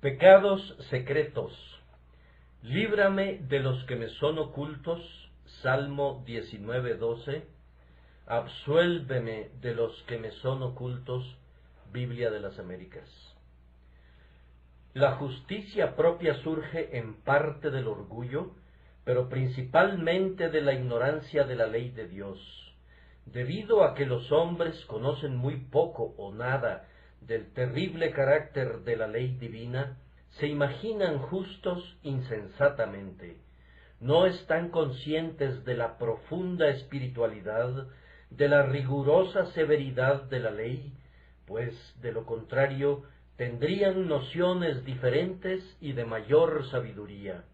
Pecados secretos. Líbrame de los que me son ocultos. Salmo 19:12. Absuélveme de los que me son ocultos. Biblia de las Américas. La justicia propia surge en parte del orgullo, pero principalmente de la ignorancia de la ley de Dios. Debido a que los hombres conocen muy poco o nada del terrible carácter de la ley divina, se imaginan justos insensatamente. No están conscientes de la profunda espiritualidad, de la rigurosa severidad de la ley, pues de lo contrario tendrían nociones diferentes y de mayor sabiduría.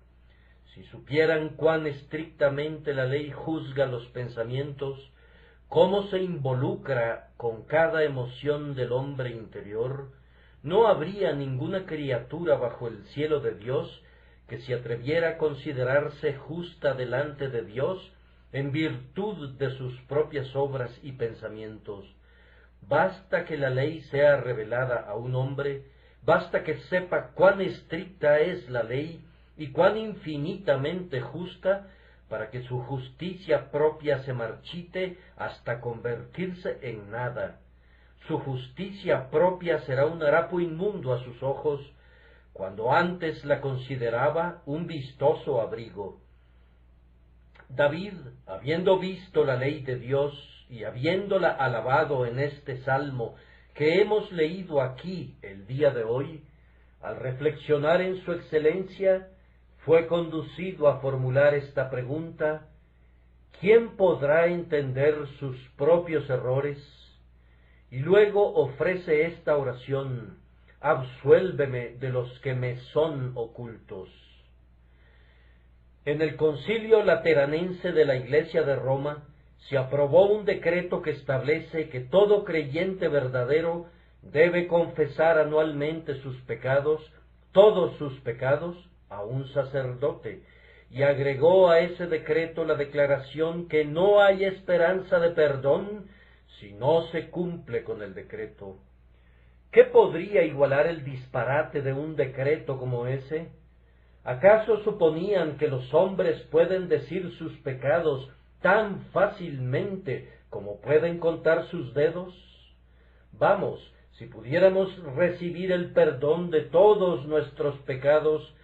Si supieran cuán estrictamente la ley juzga los pensamientos, cómo se involucra con cada emoción del hombre interior, no habría ninguna criatura bajo el cielo de Dios que se atreviera a considerarse justa delante de Dios en virtud de sus propias obras y pensamientos. Basta que la ley sea revelada a un hombre, basta que sepa cuán estricta es la ley y cuán infinitamente justa, para que su justicia propia se marchite hasta convertirse en nada. Su justicia propia será un harapo inmundo a sus ojos, cuando antes la consideraba un vistoso abrigo. David, habiendo visto la ley de Dios y habiéndola alabado en este salmo que hemos leído aquí el día de hoy, al reflexionar en su excelencia, fue conducido a formular esta pregunta: ¿quién podrá entender sus propios errores? Y luego ofrece esta oración: absuélveme de los que me son ocultos. En el Concilio Lateranense de la Iglesia de Roma se aprobó un decreto que establece que todo creyente verdadero debe confesar anualmente sus pecados, todos sus pecados, a un sacerdote, y agregó a ese decreto la declaración que no hay esperanza de perdón si no se cumple con el decreto. ¿Qué podría igualar el disparate de un decreto como ese? ¿Acaso suponían que los hombres pueden decir sus pecados tan fácilmente como pueden contar sus dedos? Vamos, si pudiéramos recibir el perdón de todos nuestros pecados,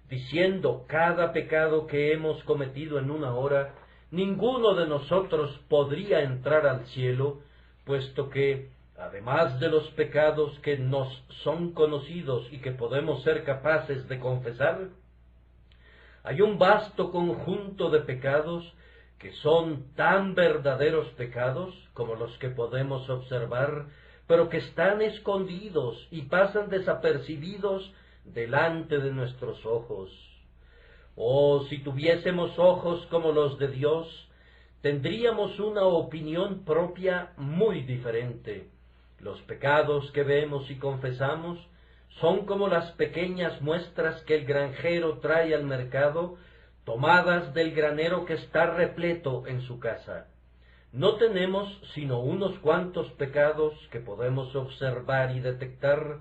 diciendo cada pecado que hemos cometido en una hora, ninguno de nosotros podría entrar al cielo, puesto que, además de los pecados que nos son conocidos y que podemos ser capaces de confesar, hay un vasto conjunto de pecados que son tan verdaderos pecados como los que podemos observar, pero que están escondidos y pasan desapercibidos delante de nuestros ojos. Oh, si tuviésemos ojos como los de Dios, tendríamos una opinión propia muy diferente. Los pecados que vemos y confesamos son como las pequeñas muestras que el granjero trae al mercado, tomadas del granero que está repleto en su casa. No tenemos sino unos cuantos pecados que podemos observar y detectar,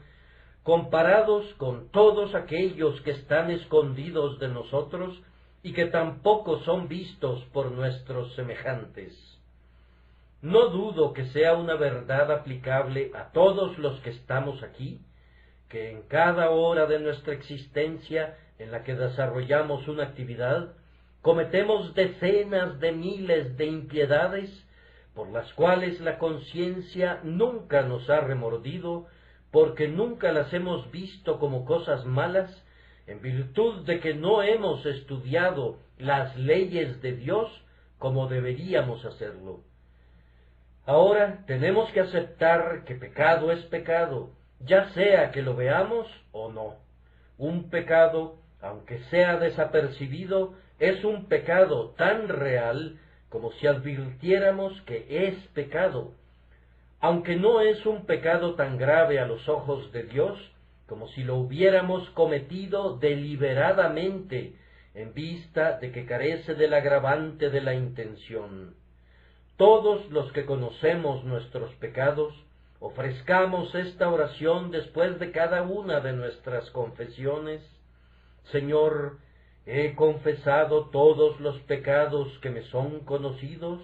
comparados con todos aquellos que están escondidos de nosotros y que tampoco son vistos por nuestros semejantes. No dudo que sea una verdad aplicable a todos los que estamos aquí, que en cada hora de nuestra existencia en la que desarrollamos una actividad, cometemos decenas de miles de impiedades por las cuales la conciencia nunca nos ha remordido, porque nunca las hemos visto como cosas malas, en virtud de que no hemos estudiado las leyes de Dios como deberíamos hacerlo. Ahora tenemos que aceptar que pecado es pecado, ya sea que lo veamos o no. Un pecado, aunque sea desapercibido, es un pecado tan real como si advirtiéramos que es pecado, aunque no es un pecado tan grave a los ojos de Dios como si lo hubiéramos cometido deliberadamente, en vista de que carece del agravante de la intención. Todos los que conocemos nuestros pecados Ofrezcamos esta oración después de cada una de nuestras confesiones. Señor, he confesado todos los pecados que me son conocidos,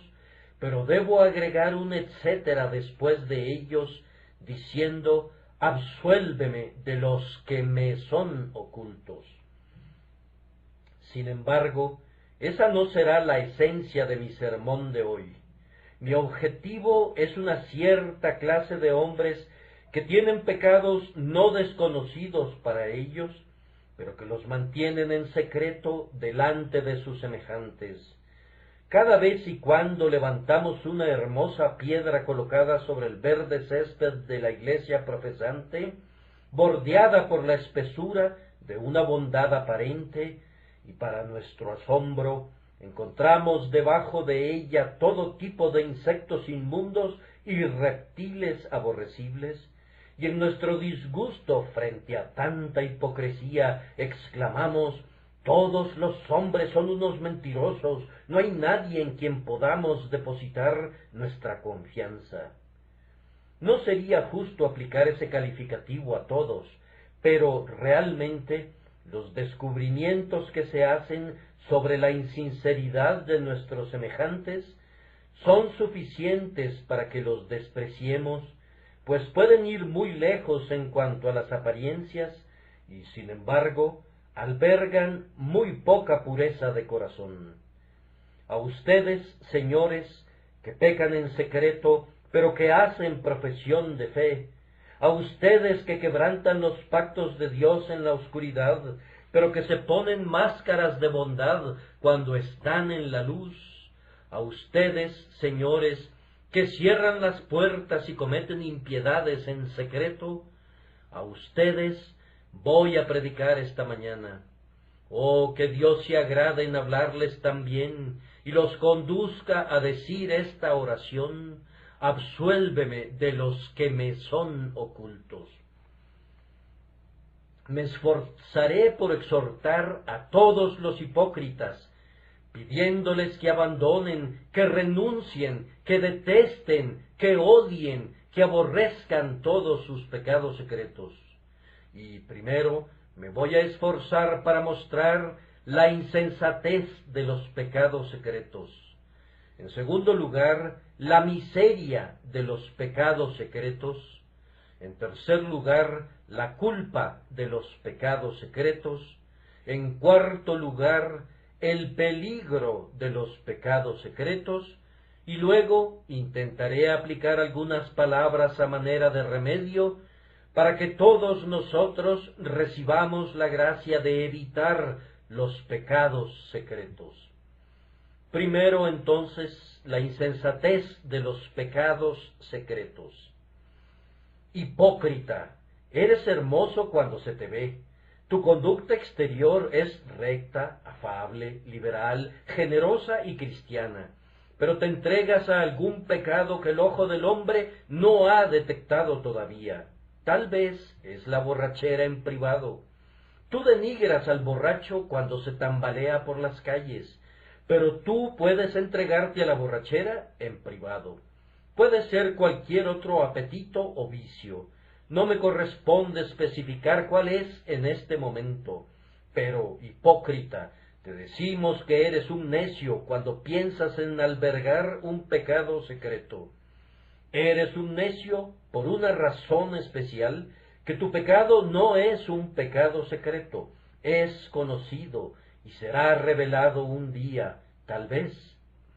pero debo agregar un etcétera después de ellos, diciendo, absuélveme de los que me son ocultos. Sin embargo, esa no será la esencia de mi sermón de hoy. Mi objetivo es una cierta clase de hombres que tienen pecados no desconocidos para ellos, pero que los mantienen en secreto delante de sus semejantes. Cada vez y cuando levantamos una hermosa piedra colocada sobre el verde césped de la iglesia profesante, bordeada por la espesura de una bondad aparente, y para nuestro asombro, encontramos debajo de ella todo tipo de insectos inmundos y reptiles aborrecibles, y en nuestro disgusto frente a tanta hipocresía exclamamos, todos los hombres son unos mentirosos, no hay nadie en quien podamos depositar nuestra confianza. No sería justo aplicar ese calificativo a todos, pero realmente los descubrimientos que se hacen sobre la insinceridad de nuestros semejantes son suficientes para que los despreciemos, pues pueden ir muy lejos en cuanto a las apariencias y, sin embargo, albergan muy poca pureza de corazón. A ustedes, señores, que pecan en secreto, pero que hacen profesión de fe, a ustedes que quebrantan los pactos de Dios en la oscuridad, pero que se ponen máscaras de bondad cuando están en la luz, a ustedes, señores, que cierran las puertas y cometen impiedades en secreto, a ustedes voy a predicar esta mañana. Oh, que Dios se agrade en hablarles también y los conduzca a decir esta oración, absuélveme de los que me son ocultos. Me esforzaré por exhortar a todos los hipócritas, pidiéndoles que abandonen, que renuncien, que detesten, que odien, que aborrezcan todos sus pecados secretos. Y primero me voy a esforzar para mostrar la insensatez de los pecados secretos. En segundo lugar, la miseria de los pecados secretos. En tercer lugar, la culpa de los pecados secretos. En cuarto lugar, el peligro de los pecados secretos. Y luego intentaré aplicar algunas palabras a manera de remedio para que todos nosotros recibamos la gracia de evitar los pecados secretos. Primero, entonces, la insensatez de los pecados secretos. Hipócrita, eres hermoso cuando se te ve. Tu conducta exterior es recta, afable, liberal, generosa y cristiana, pero te entregas a algún pecado que el ojo del hombre no ha detectado todavía. Tal vez es la borrachera en privado. Tú denigras al borracho cuando se tambalea por las calles, pero tú puedes entregarte a la borrachera en privado. Puede ser cualquier otro apetito o vicio. No me corresponde especificar cuál es en este momento, pero, hipócrita, te decimos que eres un necio cuando piensas en albergar un pecado secreto. Eres un necio por una razón especial, que tu pecado no es un pecado secreto, es conocido y será revelado un día, tal vez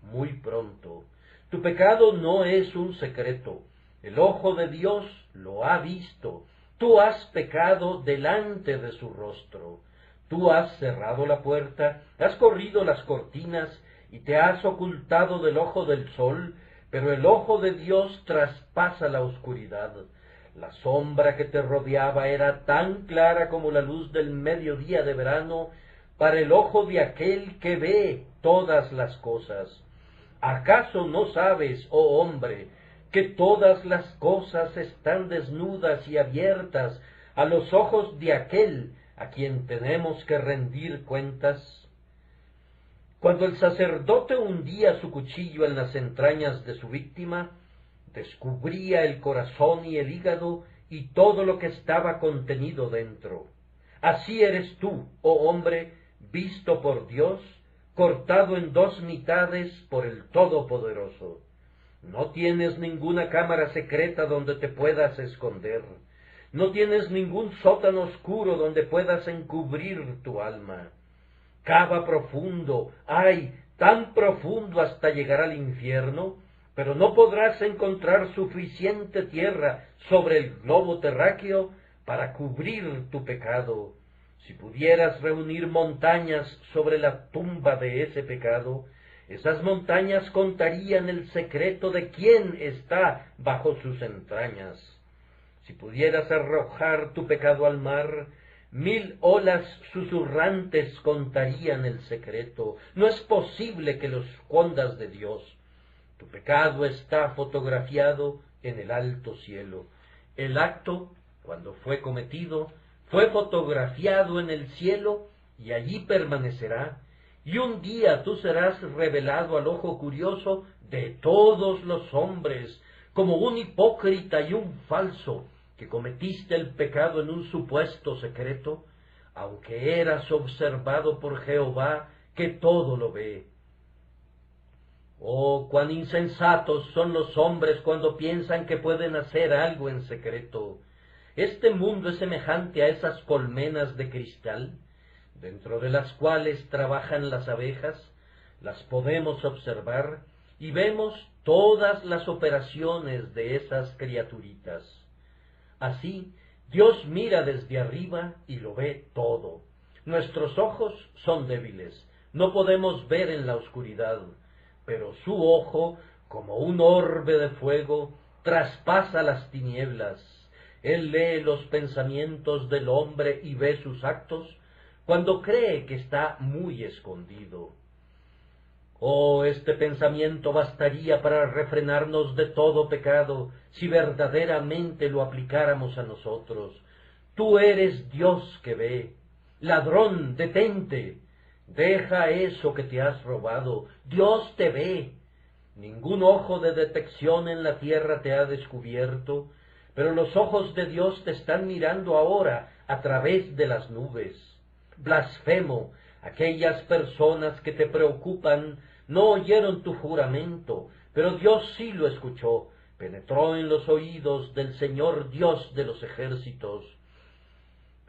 muy pronto. Tu pecado no es un secreto, el ojo de Dios lo ha visto. Tú has pecado delante de su rostro. Tú has cerrado la puerta, has corrido las cortinas y te has ocultado del ojo del sol, pero el ojo de Dios traspasa la oscuridad. La sombra que te rodeaba era tan clara como la luz del mediodía de verano para el ojo de aquel que ve todas las cosas. ¿Acaso no sabes, oh hombre, que todas las cosas están desnudas y abiertas a los ojos de aquel a quien tenemos que rendir cuentas? Cuando el sacerdote hundía su cuchillo en las entrañas de su víctima, descubría el corazón y el hígado y todo lo que estaba contenido dentro. Así eres tú, oh hombre, visto por Dios, cortado en dos mitades por el Todopoderoso. No tienes ninguna cámara secreta donde te puedas esconder. No tienes ningún sótano oscuro donde puedas encubrir tu alma. Cava profundo, ay, tan profundo hasta llegar al infierno, pero no podrás encontrar suficiente tierra sobre el globo terráqueo para cubrir tu pecado. Si pudieras reunir montañas sobre la tumba de ese pecado, esas montañas contarían el secreto de quién está bajo sus entrañas. Si pudieras arrojar tu pecado al mar, 1000 olas susurrantes contarían el secreto. No es posible que lo escondas de Dios. Tu pecado está fotografiado en el alto cielo. El acto, cuando fue cometido, fue fotografiado en el cielo y allí permanecerá. Y un día tú serás revelado al ojo curioso de todos los hombres, como un hipócrita y un falso, que cometiste el pecado en un supuesto secreto, aunque eras observado por Jehová, que todo lo ve. Oh, cuán insensatos son los hombres cuando piensan que pueden hacer algo en secreto. Este mundo es semejante a esas colmenas de cristal, dentro de las cuales trabajan las abejas. Las podemos observar y vemos todas las operaciones de esas criaturitas. Así, Dios mira desde arriba y lo ve todo. Nuestros ojos son débiles, no podemos ver en la oscuridad, pero su ojo, como un orbe de fuego, traspasa las tinieblas. Él lee los pensamientos del hombre y ve sus actos cuando cree que está muy escondido. Oh, este pensamiento bastaría para refrenarnos de todo pecado si verdaderamente lo aplicáramos a nosotros. Tú eres Dios que ve. Ladrón, detente. Deja eso que te has robado. Dios te ve. Ningún ojo de detección en la tierra te ha descubierto, pero los ojos de Dios te están mirando ahora a través de las nubes. Blasfemo, aquellas personas que te preocupan no oyeron tu juramento, pero Dios sí lo escuchó, penetró en los oídos del Señor Dios de los ejércitos.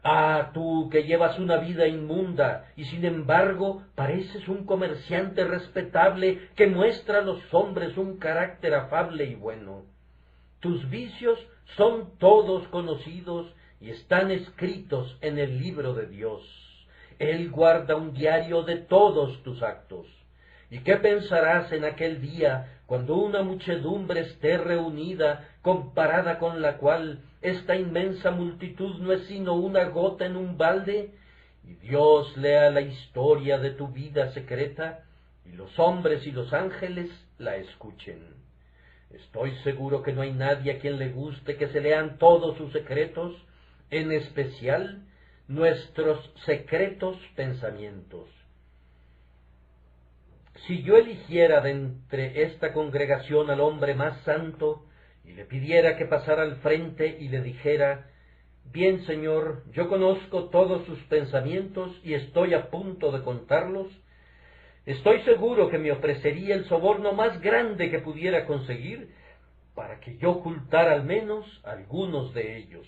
Ah, tú que llevas una vida inmunda y sin embargo pareces un comerciante respetable que muestra a los hombres un carácter afable y bueno. Tus vicios son todos conocidos y están escritos en el libro de Dios. Él guarda un diario de todos tus actos. ¿Y qué pensarás en aquel día, cuando una muchedumbre esté reunida, comparada con la cual esta inmensa multitud no es sino una gota en un balde? Y Dios lea la historia de tu vida secreta, y los hombres y los ángeles la escuchen. Estoy seguro que no hay nadie a quien le guste que se lean todos sus secretos, en especial nuestros secretos pensamientos. Si yo eligiera de entre esta congregación al hombre más santo, y le pidiera que pasara al frente y le dijera: bien, Señor, yo conozco todos sus pensamientos y estoy a punto de contarlos, estoy seguro que me ofrecería el soborno más grande que pudiera conseguir para que yo ocultara al menos algunos de ellos.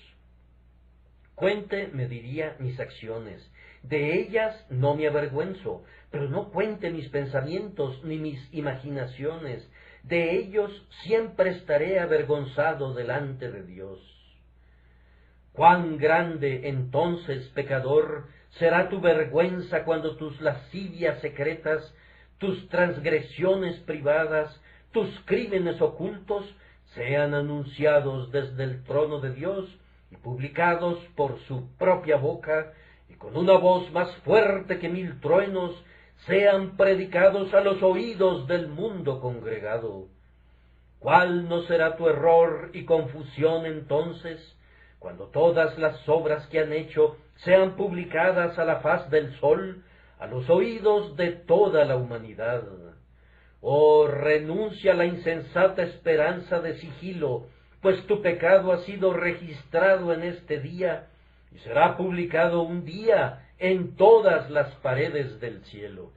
Cuente, me diría, mis acciones. De ellas no me avergüenzo, pero no cuente mis pensamientos ni mis imaginaciones. De ellos siempre estaré avergonzado delante de Dios. Cuán grande, entonces, pecador, será tu vergüenza cuando tus lascivias secretas, tus transgresiones privadas, tus crímenes ocultos sean anunciados desde el trono de Dios y publicados por su propia boca, y con una voz más fuerte que 1000 truenos sean predicados a los oídos del mundo congregado. ¿Cuál no será tu error y confusión entonces, cuando todas las obras que han hecho sean publicadas a la faz del sol, a los oídos de toda la humanidad? Oh, renuncia a la insensata esperanza de sigilo, pues tu pecado ha sido registrado en este día y será publicado un día en todas las paredes del cielo.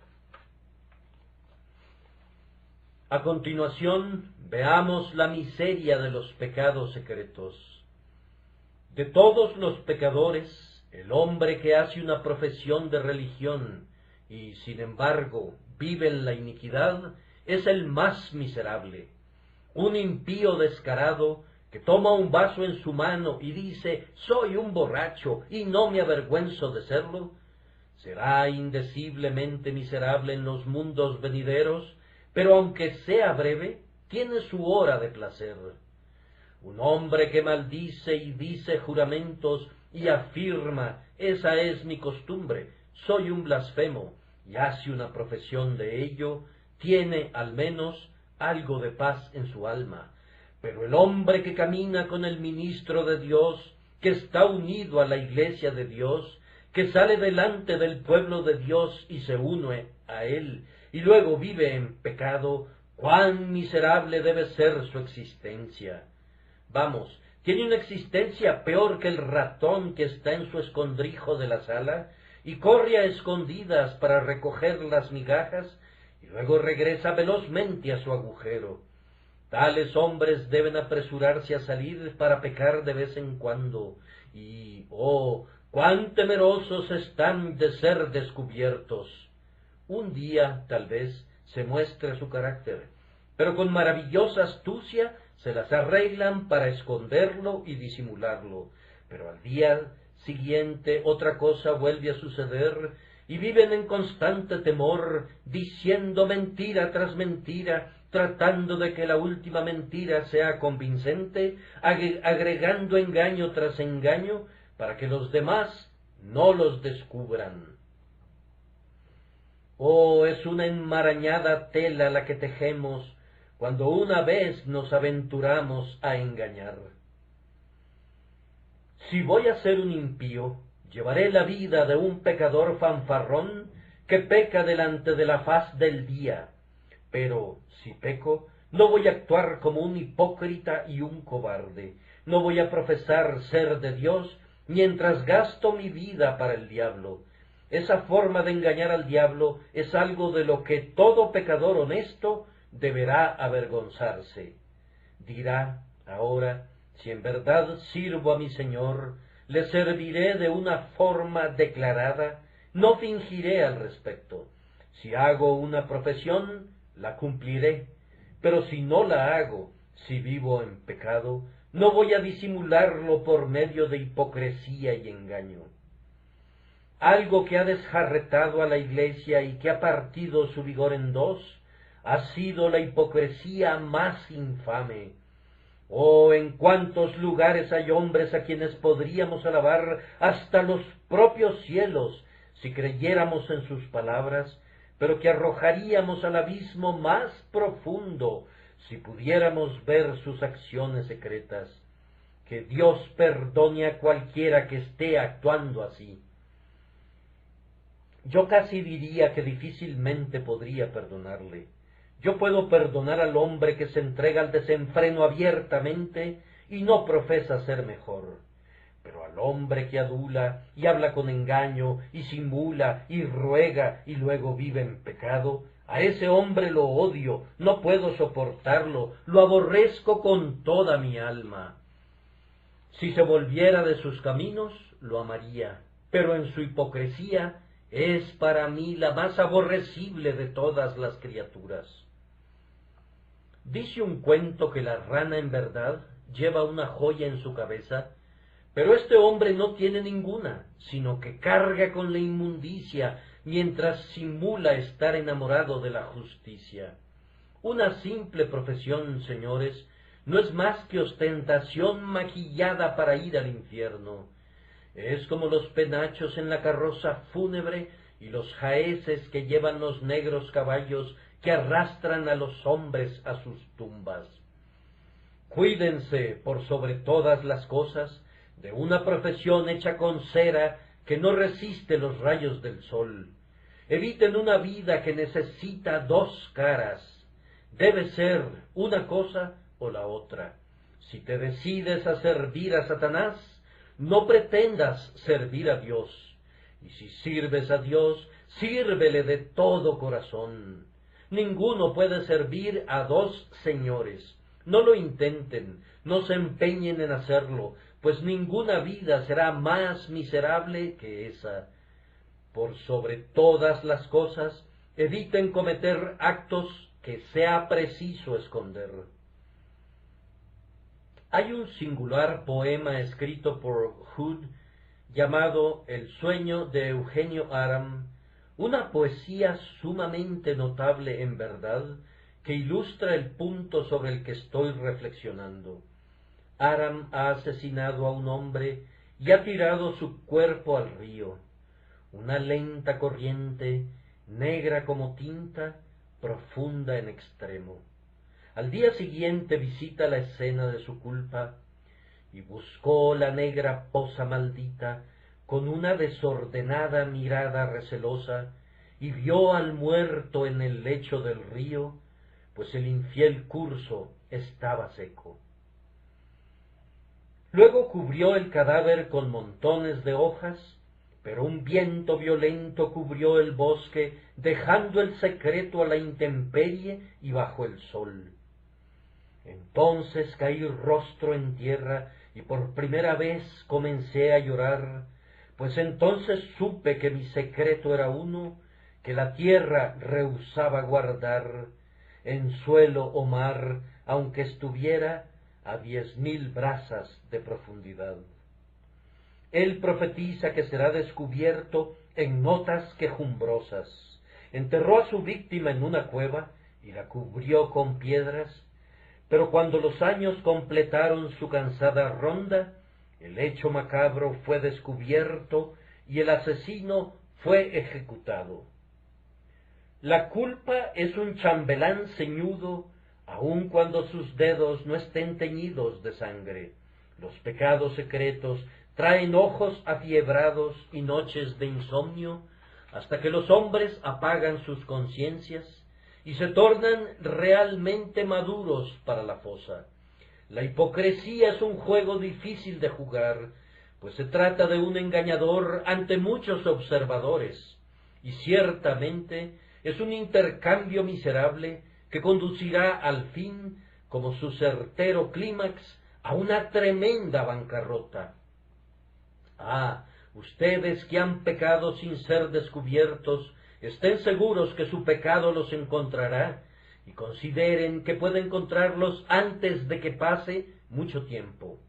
A continuación, veamos la miseria de los pecados secretos. De todos los pecadores, el hombre que hace una profesión de religión y, sin embargo, vive en la iniquidad, es el más miserable. Un impío descarado que toma un vaso en su mano y dice: «Soy un borracho y no me avergüenzo de serlo», será indeciblemente miserable en los mundos venideros, pero aunque sea breve, tiene su hora de placer. Un hombre que maldice y dice juramentos y afirma: «Esa es mi costumbre, soy un blasfemo», y hace una profesión de ello, tiene al menos algo de paz en su alma. Pero el hombre que camina con el ministro de Dios, que está unido a la iglesia de Dios, que sale delante del pueblo de Dios y se une a él, y luego vive en pecado, cuán miserable debe ser su existencia. Vamos, tiene una existencia peor que el ratón que está en su escondrijo de la sala y corre a escondidas para recoger las migajas y luego regresa velozmente a su agujero. Tales hombres deben apresurarse a salir para pecar de vez en cuando, y, oh, cuán temerosos están de ser descubiertos. Un día, tal vez, se muestre su carácter, pero con maravillosa astucia se las arreglan para esconderlo y disimularlo, pero al día siguiente otra cosa vuelve a suceder, y viven en constante temor, diciendo mentira tras mentira, tratando de que la última mentira sea convincente, agregando engaño tras engaño, para que los demás no los descubran. Oh, es una enmarañada tela la que tejemos cuando una vez nos aventuramos a engañar. Si voy a ser un impío, llevaré la vida de un pecador fanfarrón que peca delante de la faz del día. Pero si peco, no voy a actuar como un hipócrita y un cobarde. No voy a profesar ser de Dios mientras gasto mi vida para el diablo. Esa forma de engañar al diablo es algo de lo que todo pecador honesto deberá avergonzarse. Dirá ahora: si en verdad sirvo a mi Señor, le serviré de una forma declarada, no fingiré al respecto. Si hago una profesión, la cumpliré, pero si no la hago, si vivo en pecado, no voy a disimularlo por medio de hipocresía y engaño. Algo que ha desjarretado a la Iglesia y que ha partido su vigor en dos, ha sido la hipocresía más infame. Oh, en cuántos lugares hay hombres a quienes podríamos alabar hasta los propios cielos si creyéramos en sus palabras, pero que arrojaríamos al abismo más profundo si pudiéramos ver sus acciones secretas. Que Dios perdone a cualquiera que esté actuando así. Yo casi diría que difícilmente podría perdonarle. Yo puedo perdonar al hombre que se entrega al desenfreno abiertamente y no profesa ser mejor. Pero al hombre que adula y habla con engaño y simula y ruega y luego vive en pecado, a ese hombre lo odio, no puedo soportarlo, lo aborrezco con toda mi alma. Si se volviera de sus caminos, lo amaría, pero en su hipocresía es para mí la más aborrecible de todas las criaturas. Dice un cuento que la rana en verdad lleva una joya en su cabeza, pero este hombre no tiene ninguna, sino que carga con la inmundicia mientras simula estar enamorado de la justicia. Una simple profesión, señores, no es más que ostentación maquillada para ir al infierno. Es como los penachos en la carroza fúnebre y los jaeces que llevan los negros caballos que arrastran a los hombres a sus tumbas. Cuídense, por sobre todas las cosas, de una profesión hecha con cera que no resiste los rayos del sol. Eviten una vida que necesita dos caras. Debe ser una cosa o la otra. Si te decides a servir a Satanás, no pretendas servir a Dios. Y si sirves a Dios, sírvele de todo corazón. Ninguno puede servir a dos señores. No lo intenten, no se empeñen en hacerlo, pues ninguna vida será más miserable que esa. Por sobre todas las cosas, eviten cometer actos que sea preciso esconder. Hay un singular poema escrito por Hood llamado El sueño de Eugenio Aram, una poesía sumamente notable en verdad, que ilustra el punto sobre el que estoy reflexionando. Aram ha asesinado a un hombre y ha tirado su cuerpo al río. Una lenta corriente, negra como tinta, profunda en extremo. Al día siguiente visita la escena de su culpa y buscó la negra poza maldita con una desordenada mirada recelosa y vio al muerto en el lecho del río, pues el infiel curso estaba seco. Luego cubrió el cadáver con montones de hojas, pero un viento violento cubrió el bosque, dejando el secreto a la intemperie y bajo el sol. Entonces caí rostro en tierra y por primera vez comencé a llorar, pues entonces supe que mi secreto era uno, que la tierra rehusaba guardar, en suelo o mar, aunque estuviera a 10,000 brazas de profundidad. Él profetiza que será descubierto en notas quejumbrosas. Enterró a su víctima en una cueva y la cubrió con piedras, pero cuando los años completaron su cansada ronda, el hecho macabro fue descubierto y el asesino fue ejecutado. La culpa es un chambelán ceñudo, aun cuando sus dedos no estén teñidos de sangre. Los pecados secretos traen ojos afiebrados y noches de insomnio, hasta que los hombres apagan sus conciencias y se tornan realmente maduros para la fosa. La hipocresía es un juego difícil de jugar, pues se trata de un engañador ante muchos observadores, y ciertamente es un intercambio miserable que conducirá al fin, como su certero clímax, a una tremenda bancarrota. Ah, ustedes que han pecado sin ser descubiertos, estén seguros que su pecado los encontrará, y consideren que puede encontrarlos antes de que pase mucho tiempo.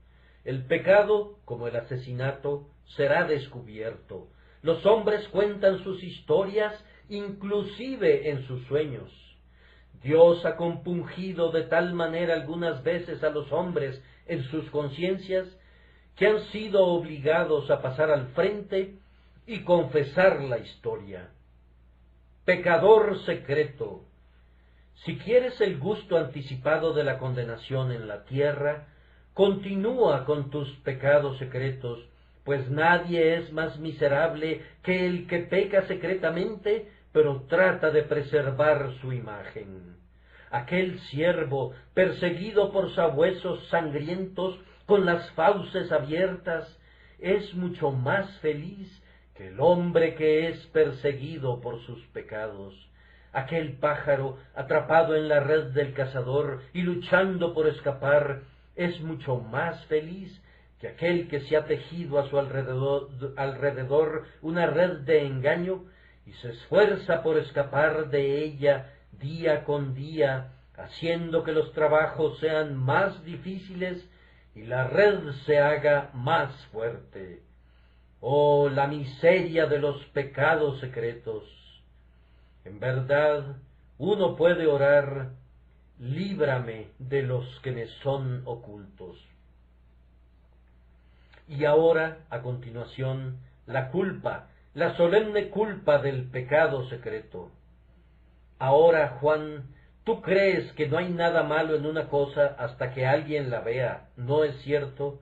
El pecado, como el asesinato, será descubierto. Los hombres cuentan sus historias, inclusive en sus sueños. Dios ha compungido de tal manera algunas veces a los hombres en sus conciencias, que han sido obligados a pasar al frente y confesar la historia. Pecador secreto, si quieres el gusto anticipado de la condenación en la tierra, continúa con tus pecados secretos, pues nadie es más miserable que el que peca secretamente, pero trata de preservar su imagen. Aquel siervo, perseguido por sabuesos sangrientos, con las fauces abiertas, es mucho más feliz que el hombre que es perseguido por sus pecados. Aquel pájaro, atrapado en la red del cazador y luchando por escapar, es mucho más feliz que aquel que se ha tejido a su alrededor una red de engaño y se esfuerza por escapar de ella día con día, haciendo que los trabajos sean más difíciles y la red se haga más fuerte. Oh, la miseria de los pecados secretos. En verdad, uno puede orar, líbrame de los que me son ocultos. Y ahora, a continuación, la culpa, la solemne culpa del pecado secreto. Ahora, Juan, tú crees que no hay nada malo en una cosa hasta que alguien la vea, ¿no es cierto?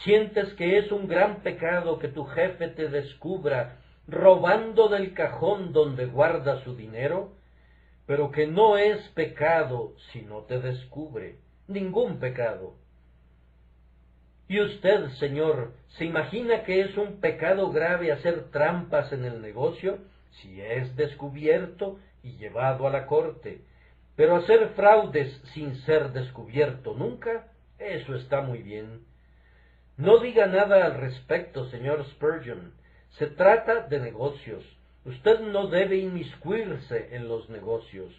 ¿Sientes que es un gran pecado que tu jefe te descubra robando del cajón donde guarda su dinero? pero que no es pecado si no te descubre, ningún pecado. ¿Y usted, señor, se imagina que es un pecado grave hacer trampas en el negocio si es descubierto y llevado a la corte? Pero hacer fraudes sin ser descubierto nunca, eso está muy bien. No diga nada al respecto, señor Spurgeon. Se trata de negocios. Usted no debe inmiscuirse en los negocios.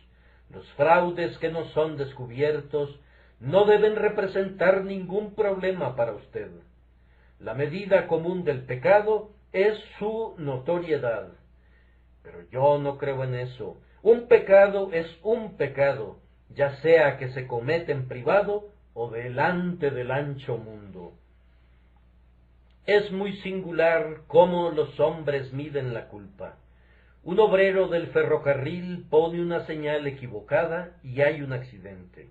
Los fraudes que no son descubiertos no deben representar ningún problema para usted. La medida común del pecado es su notoriedad. Pero yo no creo en eso. Un pecado es un pecado, ya sea que se comete en privado o delante del ancho mundo. Es muy singular cómo los hombres miden la culpa. Un obrero del ferrocarril pone una señal equivocada y hay un accidente.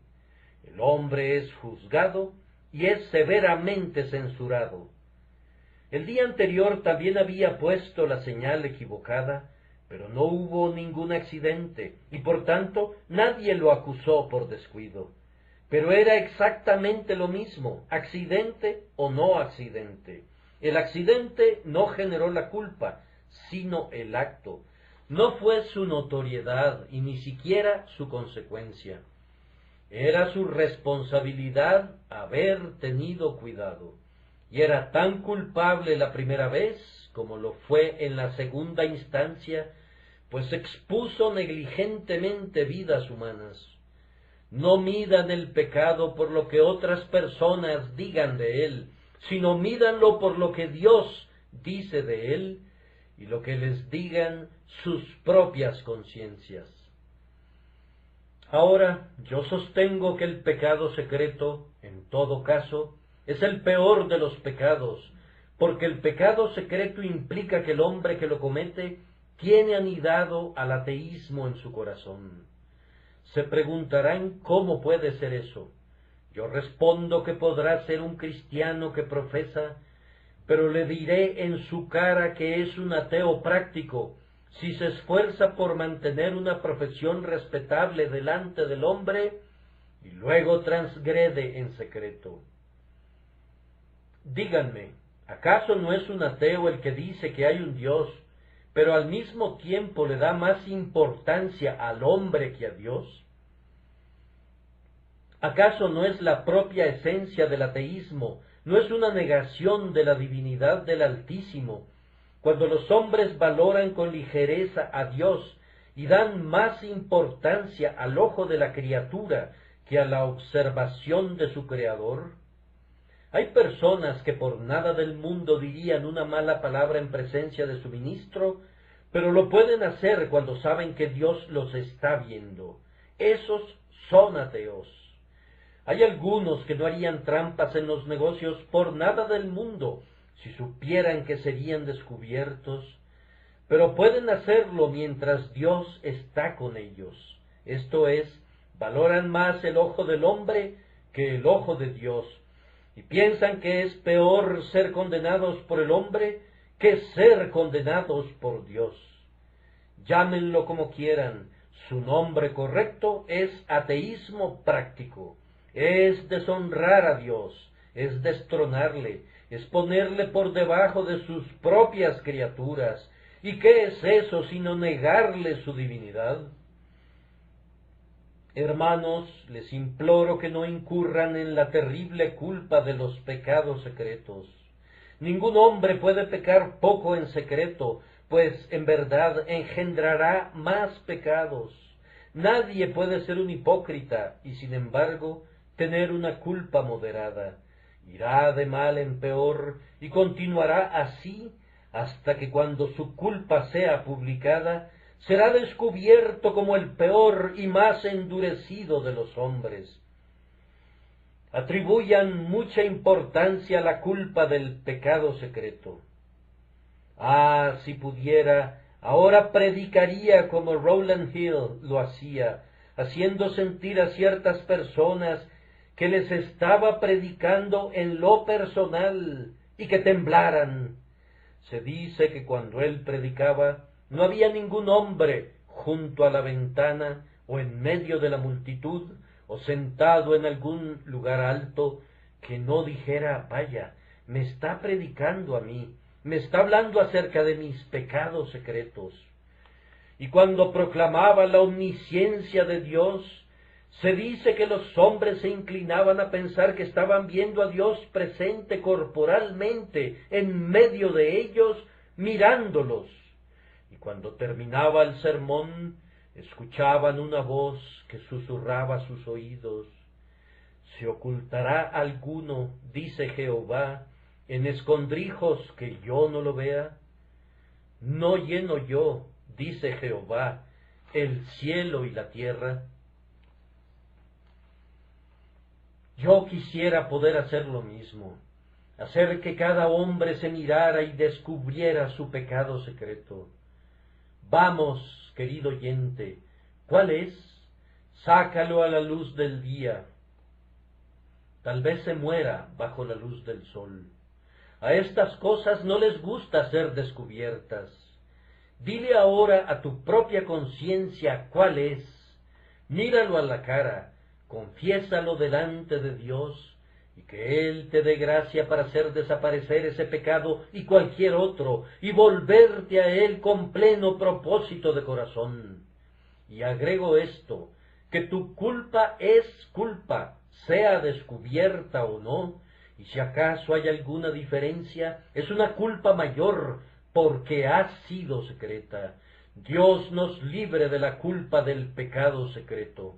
El hombre es juzgado y es severamente censurado. El día anterior también había puesto la señal equivocada, pero no hubo ningún accidente y por tanto nadie lo acusó por descuido. Pero era exactamente lo mismo, accidente o no accidente. El accidente no generó la culpa, sino el acto. No fue su notoriedad y ni siquiera su consecuencia. Era su responsabilidad haber tenido cuidado. Y era tan culpable la primera vez como lo fue en la segunda instancia, pues expuso negligentemente vidas humanas. No midan el pecado por lo que otras personas digan de él, sino mídanlo por lo que Dios dice de él y lo que les digan sus propias conciencias. Ahora, yo sostengo que el pecado secreto, en todo caso, es el peor de los pecados, porque el pecado secreto implica que el hombre que lo comete tiene anidado al ateísmo en su corazón. Se preguntarán cómo puede ser eso. Yo respondo que podrá ser un cristiano que profesa, pero le diré en su cara que es un ateo práctico, si se esfuerza por mantener una profesión respetable delante del hombre y luego transgrede en secreto. Díganme, ¿acaso no es un ateo el que dice que hay un Dios, pero al mismo tiempo le da más importancia al hombre que a Dios? ¿Acaso no es la propia esencia del ateísmo, no es una negación de la divinidad del Altísimo, cuando los hombres valoran con ligereza a Dios y dan más importancia al ojo de la criatura que a la observación de su Creador? Hay personas que por nada del mundo dirían una mala palabra en presencia de su ministro, pero lo pueden hacer cuando saben que Dios los está viendo. Esos son ateos. Hay algunos que no harían trampas en los negocios por nada del mundo, si supieran que serían descubiertos, pero pueden hacerlo mientras Dios está con ellos. Esto es, valoran más el ojo del hombre que el ojo de Dios, y piensan que es peor ser condenados por el hombre que ser condenados por Dios. Llámenlo como quieran, su nombre correcto es ateísmo práctico. Es deshonrar a Dios, es destronarle, es ponerle por debajo de sus propias criaturas. ¿Y qué es eso sino negarle su divinidad? Hermanos, les imploro que no incurran en la terrible culpa de los pecados secretos. Ningún hombre puede pecar poco en secreto, pues en verdad engendrará más pecados. Nadie puede ser un hipócrita y sin embargo tener una culpa moderada. Irá de mal en peor y continuará así hasta que cuando su culpa sea publicada, será descubierto como el peor y más endurecido de los hombres. Atribuyan mucha importancia a la culpa del pecado secreto. Ah, si pudiera, ahora predicaría como Rowland Hill lo hacía, haciendo sentir a ciertas personas que les estaba predicando en lo personal y que temblaran. Se dice que cuando él predicaba no había ningún hombre junto a la ventana o en medio de la multitud, o sentado en algún lugar alto, que no dijera, vaya, me está predicando a mí, me está hablando acerca de mis pecados secretos. Y cuando proclamaba la omnisciencia de Dios, se dice que los hombres se inclinaban a pensar que estaban viendo a Dios presente corporalmente en medio de ellos, mirándolos. Y cuando terminaba el sermón, escuchaban una voz que susurraba a sus oídos: ¿se ocultará alguno, dice Jehová, en escondrijos que yo no lo vea? ¿No lleno yo, dice Jehová, el cielo y la tierra? Yo quisiera poder hacer lo mismo, hacer que cada hombre se mirara y descubriera su pecado secreto. Vamos, querido oyente, ¿cuál es? Sácalo a la luz del día. Tal vez se muera bajo la luz del sol. A estas cosas no les gusta ser descubiertas. Dile ahora a tu propia conciencia cuál es. Míralo a la cara, confiésalo delante de Dios, y que Él te dé gracia para hacer desaparecer ese pecado y cualquier otro, y volverte a Él con pleno propósito de corazón. Y agrego esto, que tu culpa es culpa, sea descubierta o no, y si acaso hay alguna diferencia, es una culpa mayor, porque ha sido secreta. Dios nos libre de la culpa del pecado secreto.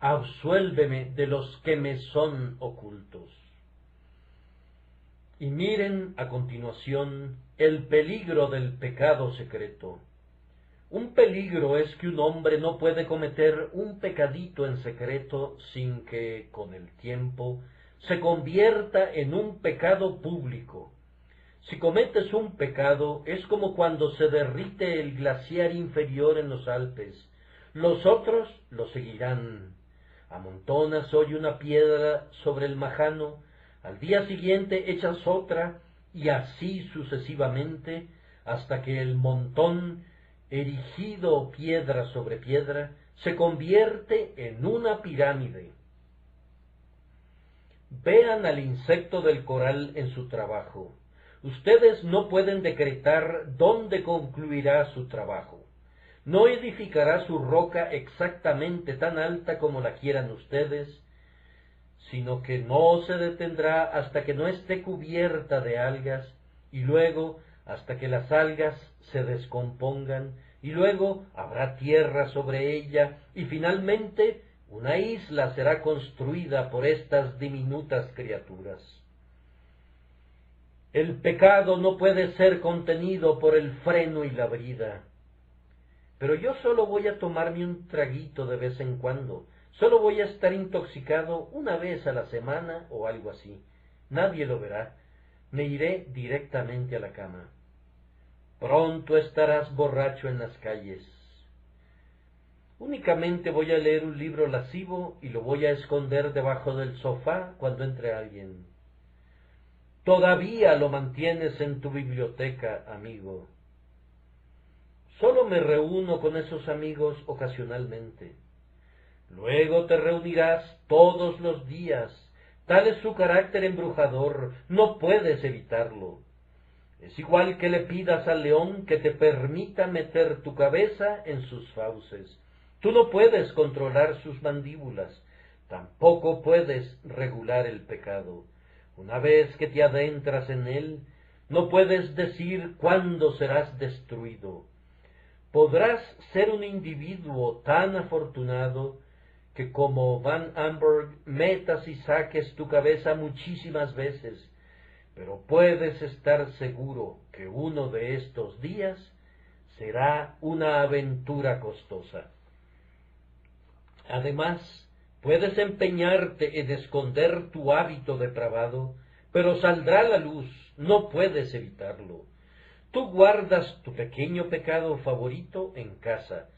Absuélveme de los que me son ocultos. Y miren a continuación el peligro del pecado secreto. Un peligro es que un hombre no puede cometer un pecadito en secreto sin que, con el tiempo, se convierta en un pecado público. Si cometes un pecado, es como cuando se derrite el glaciar inferior en los Alpes. Los otros lo seguirán. Amontonas hoy una piedra sobre el majano, al día siguiente echas otra, y así sucesivamente, hasta que el montón, erigido piedra sobre piedra, se convierte en una pirámide. Vean al insecto del coral en su trabajo. Ustedes no pueden decretar dónde concluirá su trabajo. No edificará su roca exactamente tan alta como la quieran ustedes, sino que no se detendrá hasta que no esté cubierta de algas, y luego hasta que las algas se descompongan, y luego habrá tierra sobre ella, y finalmente una isla será construida por estas diminutas criaturas. El pecado no puede ser contenido por el freno y la brida. Pero yo solo voy a tomarme un traguito de vez en cuando, solo voy a estar intoxicado una vez a la semana o algo así. Nadie lo verá, me iré directamente a la cama. Pronto estarás borracho en las calles. Únicamente voy a leer un libro lascivo y lo voy a esconder debajo del sofá cuando entre alguien. Todavía lo mantienes en tu biblioteca, amigo. Solo me reúno con esos amigos ocasionalmente. Luego te reunirás todos los días. Tal es su carácter embrujador, no puedes evitarlo. Es igual que le pidas al león que te permita meter tu cabeza en sus fauces. Tú no puedes controlar sus mandíbulas, tampoco puedes regular el pecado. Una vez que te adentras en él, no puedes decir cuándo serás destruido. Podrás ser un individuo tan afortunado que como Van Amberg metas y saques tu cabeza muchísimas veces, pero puedes estar seguro que uno de estos días será una aventura costosa. Además, puedes empeñarte en esconder tu hábito depravado, pero saldrá a la luz, no puedes evitarlo. Tú guardas tu pequeño pecado favorito en casa,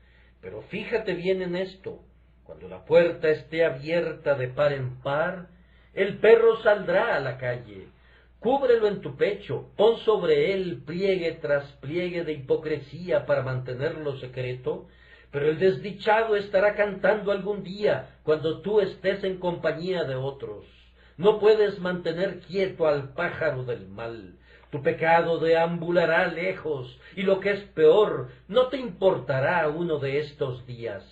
pero fíjate bien en esto. Cuando la puerta esté abierta de par en par, el perro saldrá a la calle. Cúbrelo en tu pecho, pon sobre él pliegue tras pliegue de hipocresía para mantenerlo secreto, pero el desdichado estará cantando algún día cuando tú estés en compañía de otros. No puedes mantener quieto al pájaro del mal. Tu pecado deambulará lejos, y lo que es peor, no te importará uno de estos días.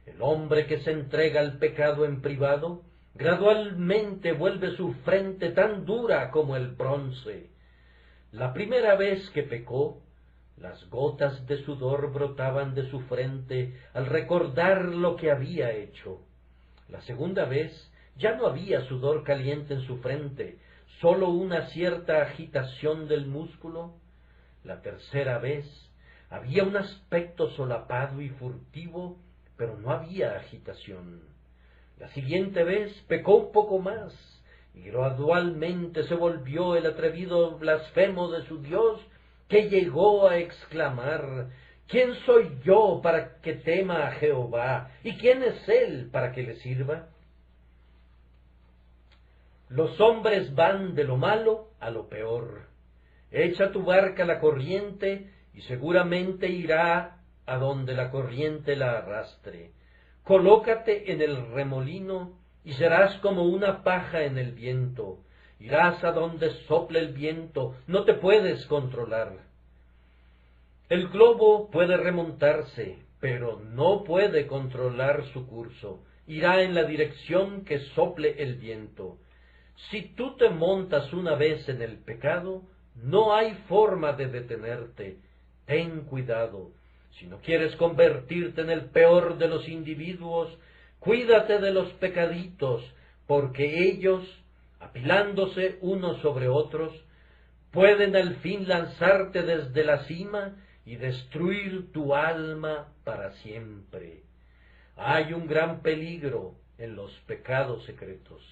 El hombre que se entrega al pecado en privado, gradualmente vuelve su frente tan dura como el bronce. La primera vez que pecó, las gotas de sudor brotaban de su frente al recordar lo que había hecho. La segunda vez ya no había sudor caliente en su frente, sólo una cierta agitación del músculo. La tercera vez había un aspecto solapado y furtivo, pero no había agitación. La siguiente vez pecó un poco más, y gradualmente se volvió el atrevido blasfemo de su Dios, que llegó a exclamar: ¿Quién soy yo para que tema a Jehová? ¿Y quién es él para que le sirva? Los hombres van de lo malo a lo peor. Echa tu barca a la corriente y seguramente irá a donde la corriente la arrastre. Colócate en el remolino y serás como una paja en el viento. Irás a donde sople el viento, no te puedes controlar. El globo puede remontarse, pero no puede controlar su curso. Irá en la dirección que sople el viento. Si tú te montas una vez en el pecado, no hay forma de detenerte. Ten cuidado. Si no quieres convertirte en el peor de los individuos, cuídate de los pecaditos, porque ellos, apilándose unos sobre otros, pueden al fin lanzarte desde la cima y destruir tu alma para siempre. Hay un gran peligro en los pecados secretos.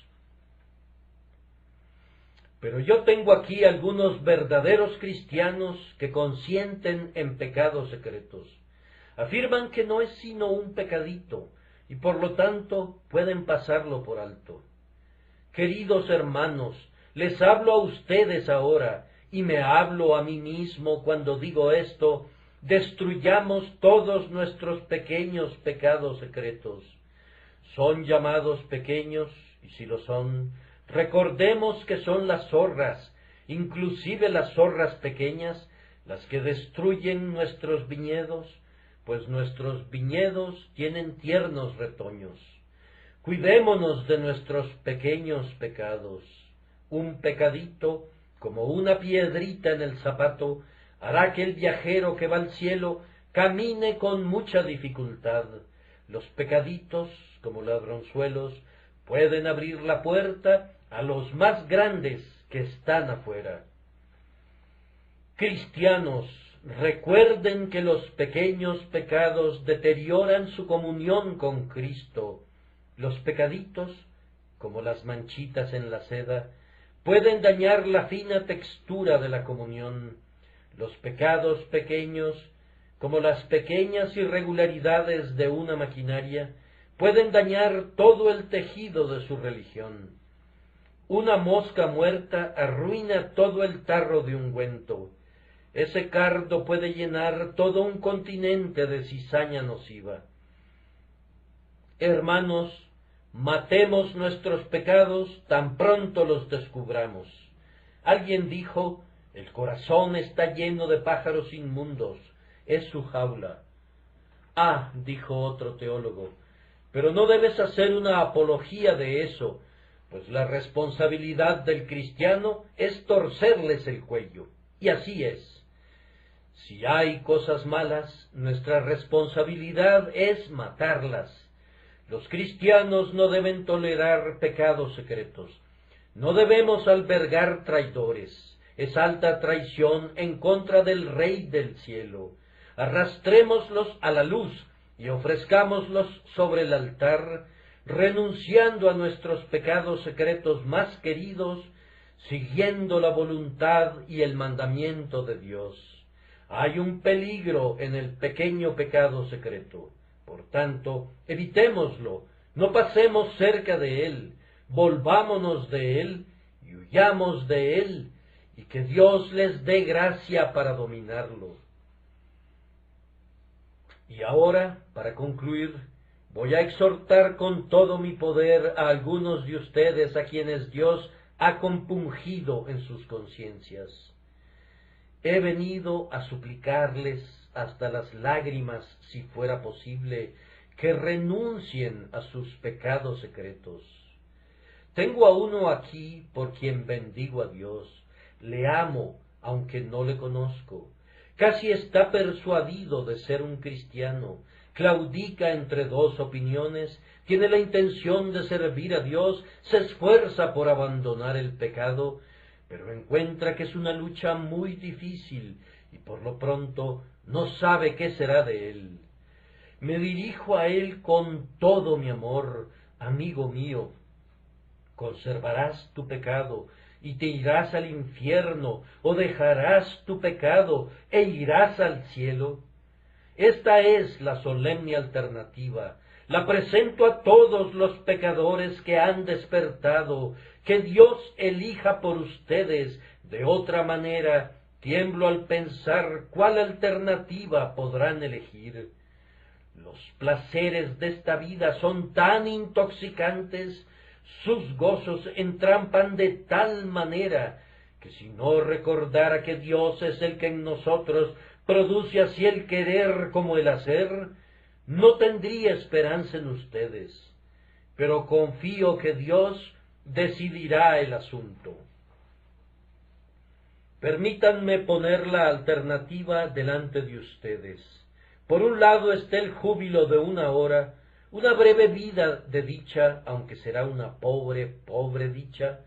Pero yo tengo aquí algunos verdaderos cristianos que consienten en pecados secretos. Afirman que no es sino un pecadito, y por lo tanto pueden pasarlo por alto. Queridos hermanos, les hablo a ustedes ahora, y me hablo a mí mismo cuando digo esto: destruyamos todos nuestros pequeños pecados secretos. Son llamados pequeños, y si lo son, recordemos que son las zorras, inclusive las zorras pequeñas, las que destruyen nuestros viñedos, pues nuestros viñedos tienen tiernos retoños. Cuidémonos de nuestros pequeños pecados. Un pecadito, como una piedrita en el zapato, hará que el viajero que va al cielo camine con mucha dificultad. Los pecaditos, como ladronzuelos, pueden abrir la puerta a los más grandes que están afuera. Cristianos, recuerden que los pequeños pecados deterioran su comunión con Cristo. Los pecaditos, como las manchitas en la seda, pueden dañar la fina textura de la comunión. Los pecados pequeños, como las pequeñas irregularidades de una maquinaria, pueden dañar todo el tejido de su religión. Una mosca muerta arruina todo el tarro de ungüento. Ese cardo puede llenar todo un continente de cizaña nociva. Hermanos, matemos nuestros pecados tan pronto los descubramos. Alguien dijo: el corazón está lleno de pájaros inmundos, es su jaula. Ah, dijo otro teólogo, pero no debes hacer una apología de eso, pues la responsabilidad del cristiano es torcerles el cuello. Y así es. Si hay cosas malas, nuestra responsabilidad es matarlas. Los cristianos no deben tolerar pecados secretos. No debemos albergar traidores. Es alta traición en contra del Rey del cielo. Arrastrémoslos a la luz y ofrezcámoslos sobre el altar, renunciando a nuestros pecados secretos más queridos, siguiendo la voluntad y el mandamiento de Dios. Hay un peligro en el pequeño pecado secreto. Por tanto, evitémoslo, no pasemos cerca de él, volvámonos de él y huyamos de él, y que Dios les dé gracia para dominarlo. Y ahora, para concluir, voy a exhortar con todo mi poder a algunos de ustedes a quienes Dios ha compungido en sus conciencias. He venido a suplicarles hasta las lágrimas, si fuera posible, que renuncien a sus pecados secretos. Tengo a uno aquí por quien bendigo a Dios, le amo, aunque no le conozco. Casi está persuadido de ser un cristiano, claudica entre dos opiniones, tiene la intención de servir a Dios, se esfuerza por abandonar el pecado, pero encuentra que es una lucha muy difícil y por lo pronto no sabe qué será de él. Me dirijo a él con todo mi amor, amigo mío. Conservarás tu pecado y te irás al infierno, o dejarás tu pecado e irás al cielo. Esta es la solemne alternativa. La presento a todos los pecadores que han despertado. Que Dios elija por ustedes. De otra manera, tiemblo al pensar cuál alternativa podrán elegir. Los placeres de esta vida son tan intoxicantes, sus gozos entrampan de tal manera, que si no recordara que Dios es el que en nosotros produce así el querer como el hacer, no tendría esperanza en ustedes, pero confío que Dios decidirá el asunto. Permítanme poner la alternativa delante de ustedes. Por un lado está el júbilo de una hora, una breve vida de dicha, aunque será una pobre dicha.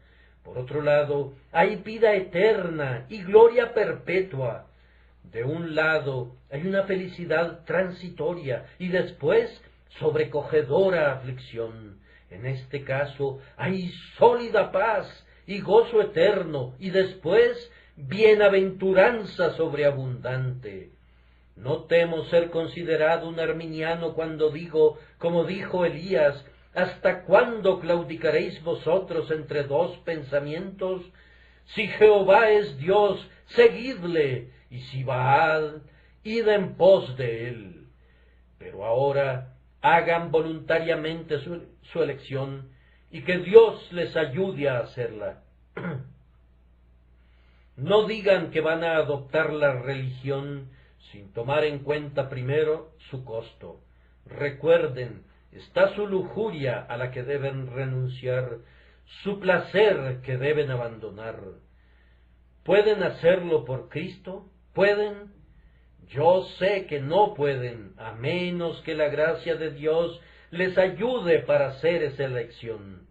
Por otro lado, hay vida eterna y gloria perpetua. De un lado hay una felicidad transitoria y después sobrecogedora aflicción. En este caso hay sólida paz y gozo eterno y después bienaventuranza sobreabundante. No temo ser considerado un arminiano cuando digo, como dijo Elías, ¿hasta cuándo claudicaréis vosotros entre dos pensamientos? Si Jehová es Dios, seguidle, y si Baal, id en pos de él. Pero ahora hagan voluntariamente su elección, y que Dios les ayude a hacerla. No digan que van a adoptar la religión sin tomar en cuenta primero su costo. Recuerden, está su lujuria a la que deben renunciar, su placer que deben abandonar. ¿Pueden hacerlo por Cristo? ¿Pueden? Yo sé que no pueden, a menos que la gracia de Dios les ayude para hacer esa elección.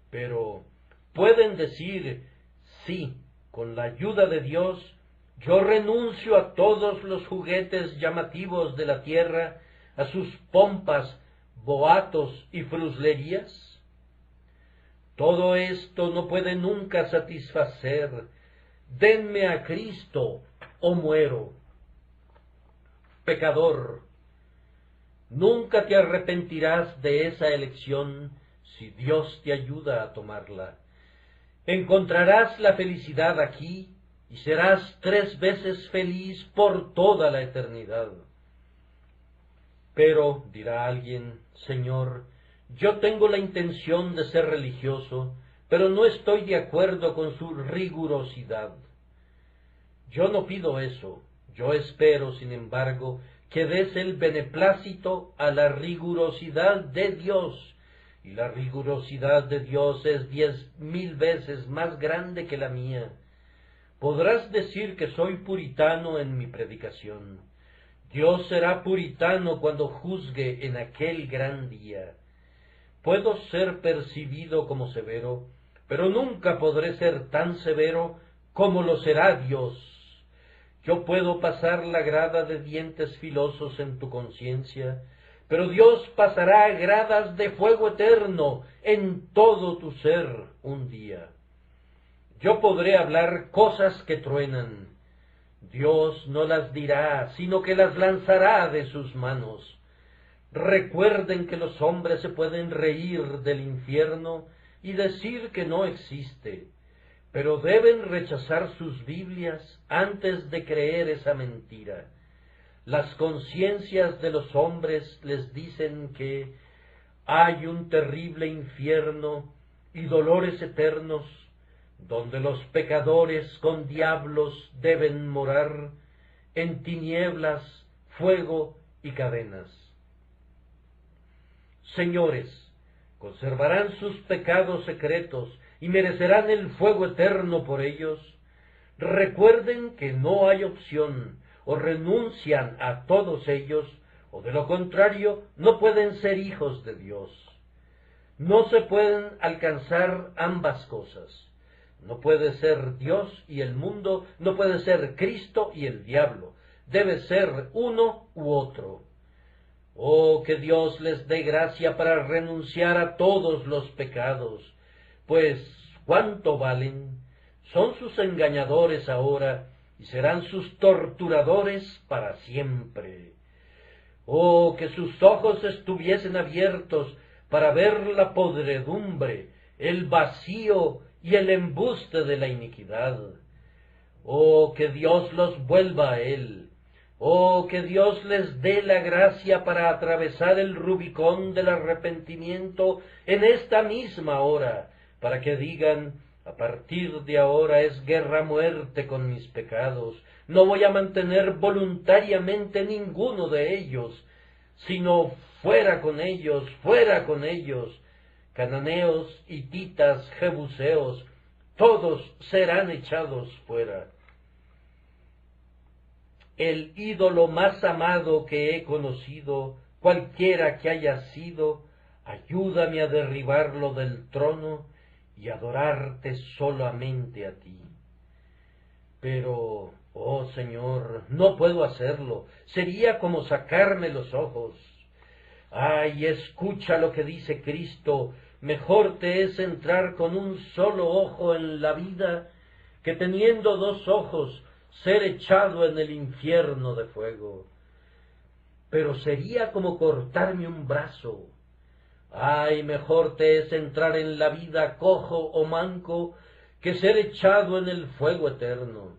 Pero pueden decir, sí, con la ayuda de Dios, yo renuncio a todos los juguetes llamativos de la tierra, a sus pompas, boatos y fruslerías. Todo esto no puede nunca satisfacer. Denme a Cristo o muero. Pecador, nunca te arrepentirás de esa elección si Dios te ayuda a tomarla. Encontrarás la felicidad aquí y serás 3 veces feliz por toda la eternidad. Pero, dirá alguien, Señor, yo tengo la intención de ser religioso, pero no estoy de acuerdo con su rigurosidad. Yo no pido eso, yo espero, sin embargo, que des el beneplácito a la rigurosidad de Dios, y la rigurosidad de Dios es 10.000 veces más grande que la mía. Podrás decir que soy puritano en mi predicación. Dios será puritano cuando juzgue en aquel gran día. Puedo ser percibido como severo, pero nunca podré ser tan severo como lo será Dios. Yo puedo pasar la grada de dientes filosos en tu conciencia, pero Dios pasará gradas de fuego eterno en todo tu ser un día. Yo podré hablar cosas que truenan. Dios no las dirá, sino que las lanzará de sus manos. Recuerden que los hombres se pueden reír del infierno y decir que no existe, pero deben rechazar sus Biblias antes de creer esa mentira. las conciencias de los hombres les dicen que hay un terrible infierno y dolores eternos, donde los pecadores con diablos deben morar, en tinieblas, fuego y cadenas. Señores, conservarán sus pecados secretos y merecerán el fuego eterno por ellos. Recuerden que no hay opción, o renuncian a todos ellos, o de lo contrario no pueden ser hijos de Dios. No se pueden alcanzar ambas cosas. No puede ser Dios y el mundo, no puede ser Cristo y el diablo. Debe ser uno u otro. Oh, que Dios les dé gracia para renunciar a todos los pecados, pues ¿cuánto valen? Son sus engañadores ahora y serán sus torturadores para siempre. Oh, que sus ojos estuviesen abiertos para ver la podredumbre, el vacío y el embuste de la iniquidad. Oh, que Dios los vuelva a Él. Oh, que Dios les dé la gracia para atravesar el Rubicón del arrepentimiento en esta misma hora, para que digan: a partir de ahora es guerra a muerte con mis pecados, no voy a mantener voluntariamente ninguno de ellos, sino fuera con ellos, cananeos, hititas, jebuseos, todos serán echados fuera. El ídolo más amado que he conocido, cualquiera que haya sido, ayúdame a derribarlo del trono y adorarte solamente a ti. Pero, oh Señor, no puedo hacerlo, sería como sacarme los ojos. Ay, escucha lo que dice Cristo: mejor te es entrar con un solo ojo en la vida, que teniendo dos ojos ser echado en el infierno de fuego. Pero sería como cortarme un brazo. Ay, mejor te es entrar en la vida cojo o manco, que ser echado en el fuego eterno.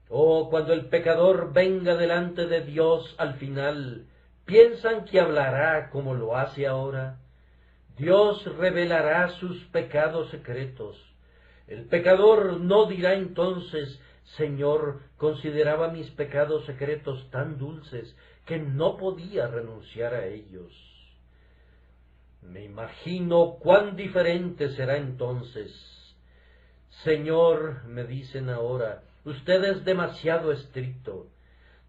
Oh, cuando el pecador venga delante de Dios al final, ¿piensan que hablará como lo hace ahora? Dios revelará sus pecados secretos. El pecador no dirá entonces: Señor, consideraba mis pecados secretos tan dulces que no podía renunciar a ellos. Me imagino cuán diferente será entonces. Señor, me dicen ahora, usted es demasiado estricto.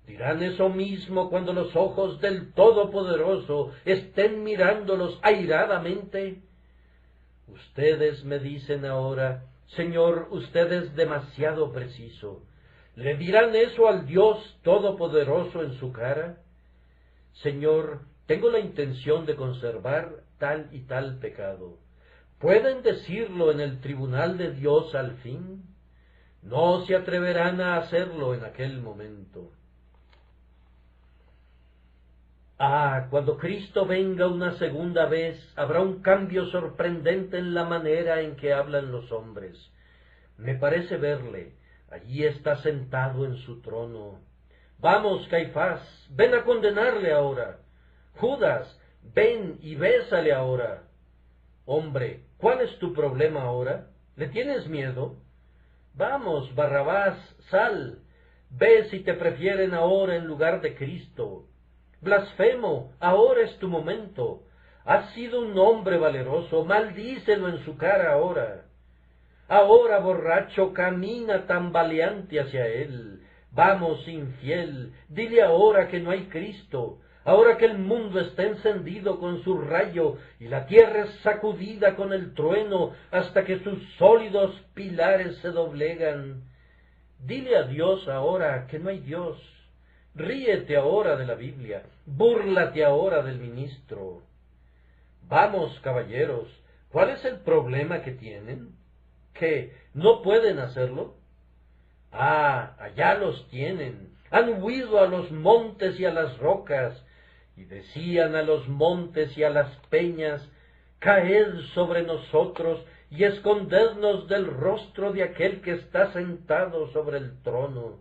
Dirán eso mismo cuando los ojos del Todopoderoso estén mirándolos airadamente. Ustedes me dicen ahora: Señor, usted es demasiado preciso. ¿Le dirán eso al Dios Todopoderoso en su cara? Señor, tengo la intención de conservar tal y tal pecado. ¿Pueden decirlo en el tribunal de Dios al fin? No se atreverán a hacerlo en aquel momento. Ah, cuando Cristo venga una segunda vez, habrá un cambio sorprendente en la manera en que hablan los hombres. Me parece verle. Allí está sentado en su trono. Vamos, Caifás, ven a condenarle ahora. Judas, ven y bésale ahora. Hombre, ¿cuál es tu problema ahora? ¿Le tienes miedo? Vamos, Barrabás, sal. Ve si te prefieren ahora en lugar de Cristo. Blasfemo, ahora es tu momento. Has sido un hombre valeroso, maldícelo en su cara ahora. Ahora, borracho, camina tambaleante hacia él. Vamos, infiel, dile ahora que no hay Cristo, ahora que el mundo está encendido con su rayo y la tierra es sacudida con el trueno hasta que sus sólidos pilares se doblegan. Dile a Dios ahora que no hay Dios. Ríete ahora de la Biblia, búrlate ahora del ministro. Vamos, caballeros, ¿cuál es el problema que tienen? ¿Qué, no pueden hacerlo? Ah, allá los tienen. Han huido a los montes y a las rocas, y decían a los montes y a las peñas: caed sobre nosotros y escondednos del rostro de aquel que está sentado sobre el trono.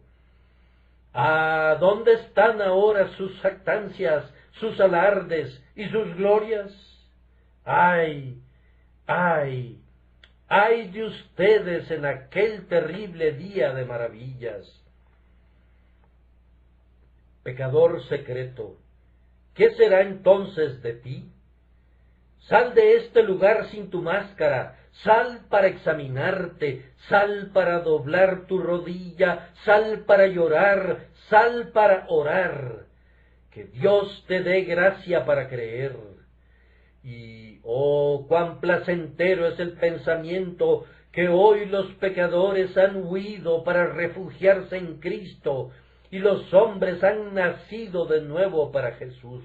¿A dónde están ahora sus jactancias, sus alardes y sus glorias? ¡Ay, ay, ay de ustedes en aquel terrible día de maravillas! Pecador secreto, ¿qué será entonces de ti? Sal de este lugar sin tu máscara, sal para examinarte, sal para doblar tu rodilla, sal para llorar, sal para orar. Que Dios te dé gracia para creer. Y, oh, cuán placentero es el pensamiento que hoy los pecadores han huido para refugiarse en Cristo, y los hombres han nacido de nuevo para Jesús.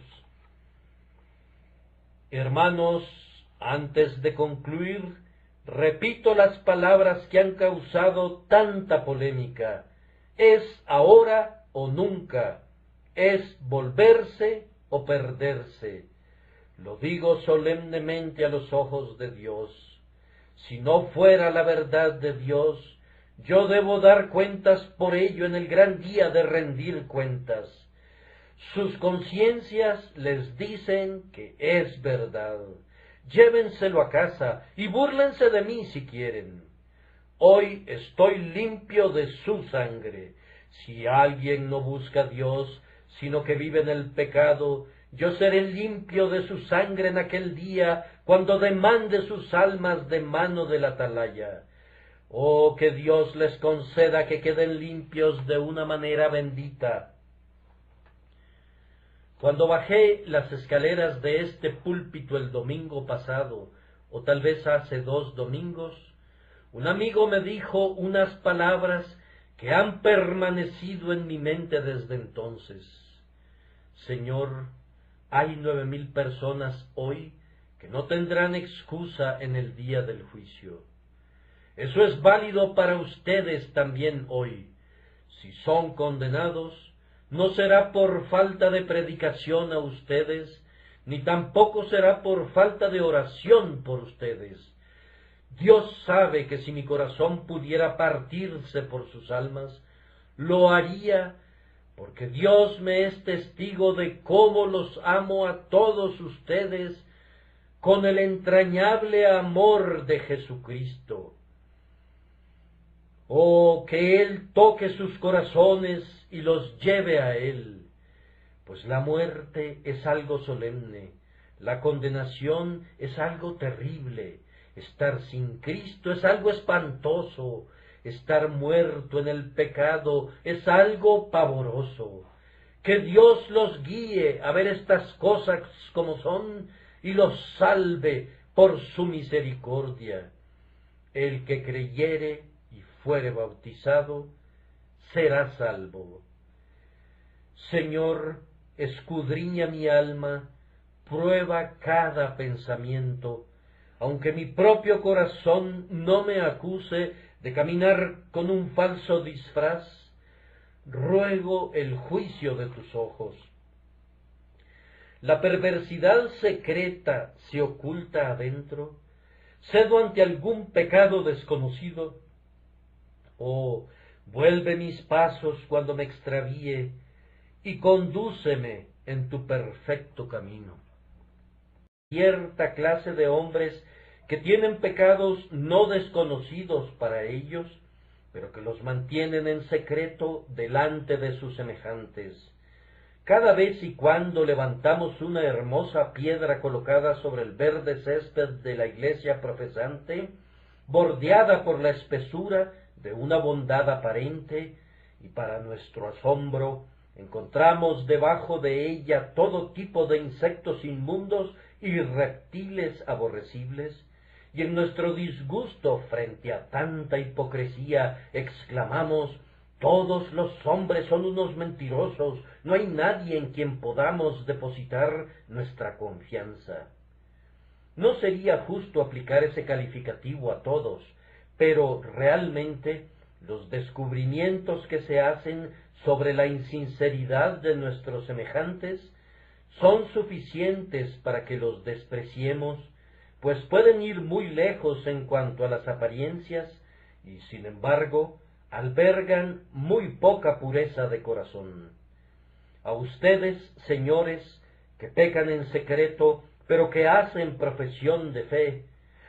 Hermanos, antes de concluir, repito las palabras que han causado tanta polémica. Es ahora o nunca, es volverse o perderse. Lo digo solemnemente a los ojos de Dios. Si no fuera la verdad de Dios, yo debo dar cuentas por ello en el gran día de rendir cuentas. Sus conciencias les dicen que es verdad. Llévenselo a casa y búrlense de mí si quieren. Hoy estoy limpio de su sangre. Si alguien no busca a Dios, sino que vive en el pecado, yo seré limpio de su sangre en aquel día, cuando demande sus almas de mano del atalaya. Oh, que Dios les conceda que queden limpios de una manera bendita. Cuando bajé las escaleras de este púlpito el domingo pasado, o tal vez hace 2 domingos, un amigo me dijo unas palabras que han permanecido en mi mente desde entonces. Señor, hay 9,000 personas hoy que no tendrán excusa en el día del juicio. Eso es válido para ustedes también hoy. Si son condenados, no será por falta de predicación a ustedes, ni tampoco será por falta de oración por ustedes. Dios sabe que si mi corazón pudiera partirse por sus almas, lo haría, porque Dios me es testigo de cómo los amo a todos ustedes con el entrañable amor de Jesucristo. Oh, que Él toque sus corazones y los lleve a Él, pues la muerte es algo solemne, la condenación es algo terrible, estar sin Cristo es algo espantoso, estar muerto en el pecado es algo pavoroso. Que Dios los guíe a ver estas cosas como son y los salve por su misericordia. El que creyere y fuere bautizado, será salvo. Señor, escudriña mi alma, prueba cada pensamiento, aunque mi propio corazón no me acuse de caminar con un falso disfraz, ruego el juicio de tus ojos. La perversidad secreta se oculta adentro, cedo ante algún pecado desconocido. Oh, vuelve mis pasos cuando me extravíe y condúceme en tu perfecto camino. Cierta clase de hombres que tienen pecados no desconocidos para ellos, pero que los mantienen en secreto delante de sus semejantes. Cada vez y cuando levantamos una hermosa piedra colocada sobre el verde césped de la iglesia profesante, bordeada por la espesura de una bondad aparente, y para nuestro asombro encontramos debajo de ella todo tipo de insectos inmundos y reptiles aborrecibles, y en nuestro disgusto frente a tanta hipocresía exclamamos: todos los hombres son unos mentirosos, no hay nadie en quien podamos depositar nuestra confianza. No sería justo aplicar ese calificativo a todos, pero realmente los descubrimientos que se hacen sobre la insinceridad de nuestros semejantes son suficientes para que los despreciemos, pues pueden ir muy lejos en cuanto a las apariencias, y sin embargo albergan muy poca pureza de corazón. A ustedes, señores, que pecan en secreto, pero que hacen profesión de fe,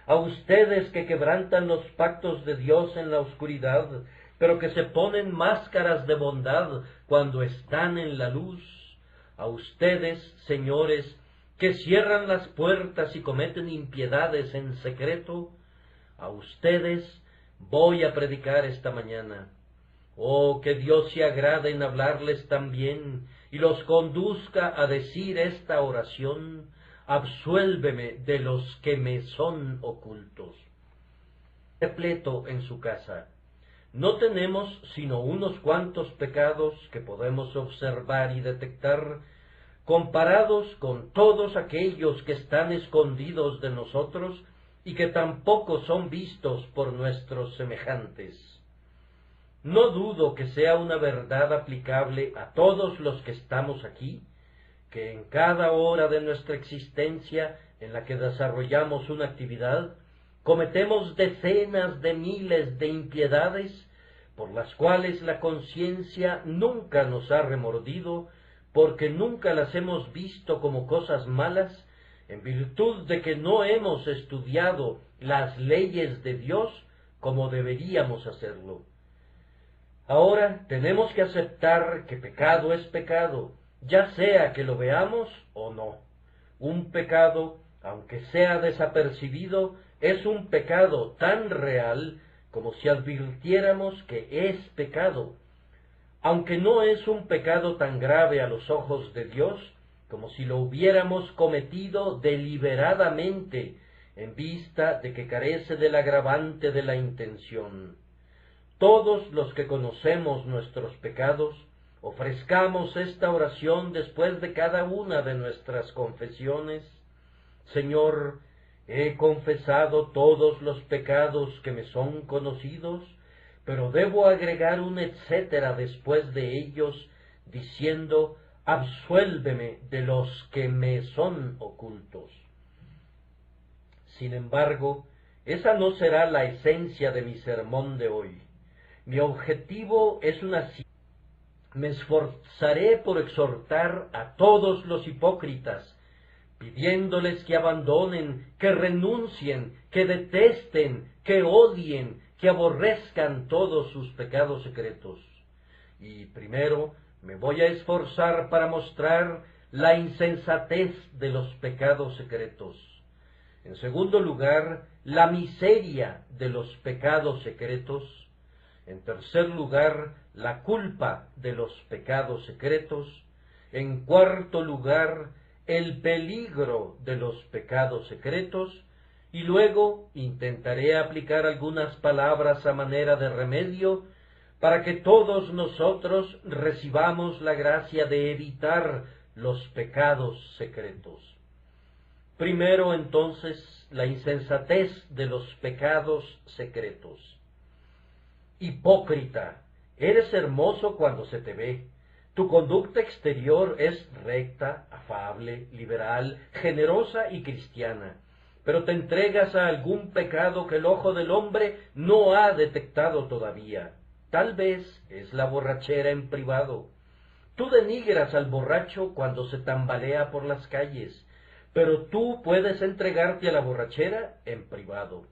a ustedes que quebrantan los pactos de Dios en la oscuridad, pero que se ponen máscaras de bondad cuando están en la luz, a ustedes, señores, que cierran las puertas y cometen impiedades en secreto, a ustedes voy a predicar esta mañana. Oh, que Dios se agrade en hablarles también y los conduzca a decir esta oración: absuélveme de los que me son ocultos. Repleto en su casa. No tenemos sino unos cuantos pecados que podemos observar y detectar, comparados con todos aquellos que están escondidos de nosotros y que tampoco son vistos por nuestros semejantes. No dudo que sea una verdad aplicable a todos los que estamos aquí, que en cada hora de nuestra existencia en la que desarrollamos una actividad, cometemos decenas de miles de impiedades por las cuales la conciencia nunca nos ha remordido, porque nunca las hemos visto como cosas malas, en virtud de que no hemos estudiado las leyes de Dios como deberíamos hacerlo. Ahora tenemos que aceptar que pecado es pecado, ya sea que lo veamos o no. Un pecado, aunque sea desapercibido, es un pecado tan real como si advirtiéramos que es pecado, aunque no es un pecado tan grave a los ojos de Dios como si lo hubiéramos cometido deliberadamente en vista de que carece del agravante de la intención. Todos los que conocemos nuestros pecados, ofrezcamos esta oración después de cada una de nuestras confesiones: Señor, he confesado todos los pecados que me son conocidos, pero debo agregar un etcétera después de ellos, diciendo: absuélveme de los que me son ocultos. Sin embargo, esa no será la esencia de mi sermón de hoy. Mi objetivo es me esforzaré por exhortar a todos los hipócritas, pidiéndoles que abandonen, que renuncien, que detesten, que odien, que aborrezcan todos sus pecados secretos. Y primero me voy a esforzar para mostrar la insensatez de los pecados secretos. En segundo lugar, la miseria de los pecados secretos. En tercer lugar, la culpa de los pecados secretos. En cuarto lugar, el peligro de los pecados secretos. Y luego intentaré aplicar algunas palabras a manera de remedio para que todos nosotros recibamos la gracia de evitar los pecados secretos. Primero, entonces, la insensatez de los pecados secretos. Hipócrita, eres hermoso cuando se te ve. Tu conducta exterior es recta, afable, liberal, generosa y cristiana, pero te entregas a algún pecado que el ojo del hombre no ha detectado todavía. Tal vez es la borrachera en privado. Tú denigras al borracho cuando se tambalea por las calles, pero tú puedes entregarte a la borrachera en privado.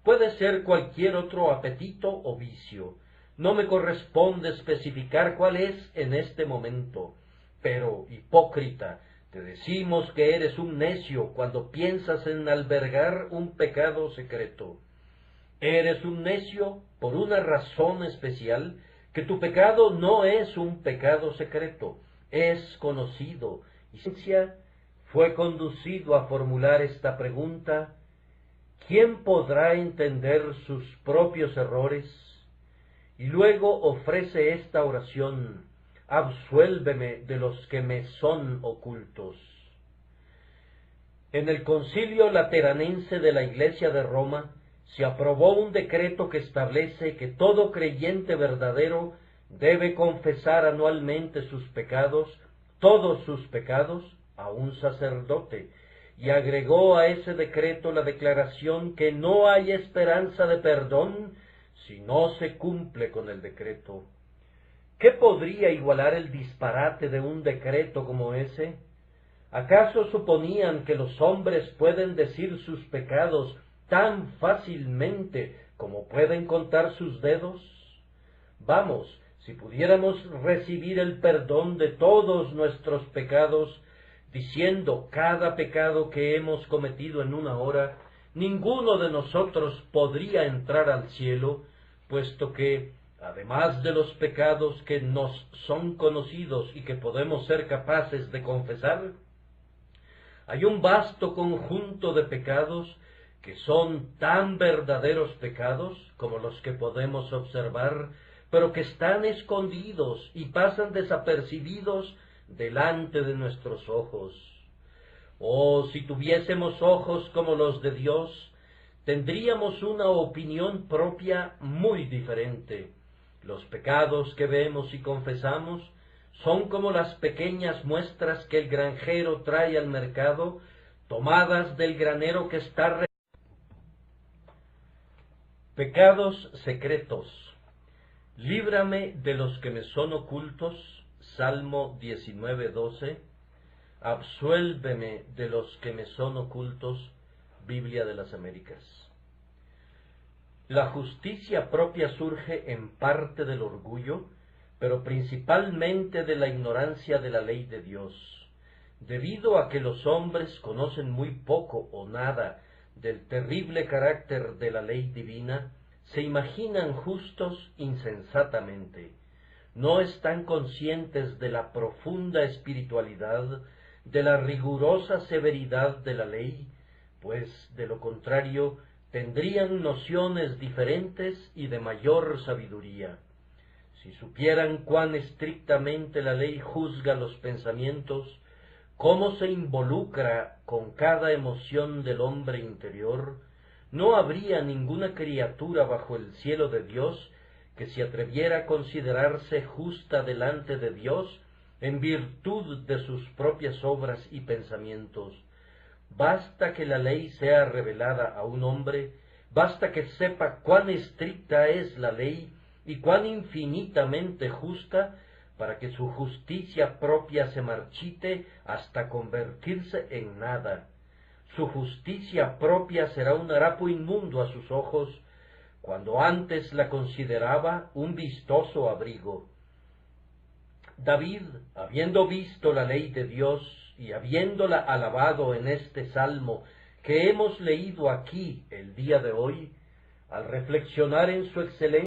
Puede ser cualquier otro apetito o vicio. No me corresponde especificar cuál es en este momento, pero, hipócrita, te decimos que eres un necio cuando piensas en albergar un pecado secreto. Eres un necio por una razón especial, que tu pecado no es un pecado secreto, es conocido. Y ciencia fue conducido a formular esta pregunta: ¿quién podrá entender sus propios errores? Y luego ofrece esta oración: absuélveme de los que me son ocultos. En el Concilio Lateranense de la Iglesia de Roma se aprobó un decreto que establece que todo creyente verdadero debe confesar anualmente sus pecados, todos sus pecados, a un sacerdote, y agregó a ese decreto la declaración que no hay esperanza de perdón si no se cumple con el decreto. ¿Qué podría igualar el disparate de un decreto como ese? ¿Acaso suponían que los hombres pueden decir sus pecados tan fácilmente como pueden contar sus dedos? Vamos, si pudiéramos recibir el perdón de todos nuestros pecados, diciendo cada pecado que hemos cometido en una hora, ninguno de nosotros podría entrar al cielo, puesto que, además de los pecados que nos son conocidos y que podemos ser capaces de confesar, hay un vasto conjunto de pecados que son tan verdaderos pecados como los que podemos observar, pero que están escondidos y pasan desapercibidos delante de nuestros ojos. Oh, si tuviésemos ojos como los de Dios, tendríamos una opinión propia muy diferente. Los pecados que vemos y confesamos son como las pequeñas muestras que el granjero trae al mercado, tomadas del granero que está. Pecados secretos. Líbrame de los que me son ocultos, Salmo 19:12. Absuélveme de los que me son ocultos, Biblia de las Américas. La justicia propia surge en parte del orgullo, pero principalmente de la ignorancia de la ley de Dios. Debido a que los hombres conocen muy poco o nada del terrible carácter de la ley divina, se imaginan justos insensatamente. No están conscientes de la profunda espiritualidad, de la rigurosa severidad de la ley, pues, de lo contrario, tendrían nociones diferentes y de mayor sabiduría. Si supieran cuán estrictamente la ley juzga los pensamientos, cómo se involucra con cada emoción del hombre interior, no habría ninguna criatura bajo el cielo de Dios que se atreviera a considerarse justa delante de Dios en virtud de sus propias obras y pensamientos. Basta que la ley sea revelada a un hombre, basta que sepa cuán estricta es la ley y cuán infinitamente justa, para que su justicia propia se marchite hasta convertirse en nada. Su justicia propia será un harapo inmundo a sus ojos, cuando antes la consideraba un vistoso abrigo. David, habiendo visto la ley de Dios y habiéndola alabado en este salmo que hemos leído aquí el día de hoy, al reflexionar en su excelencia,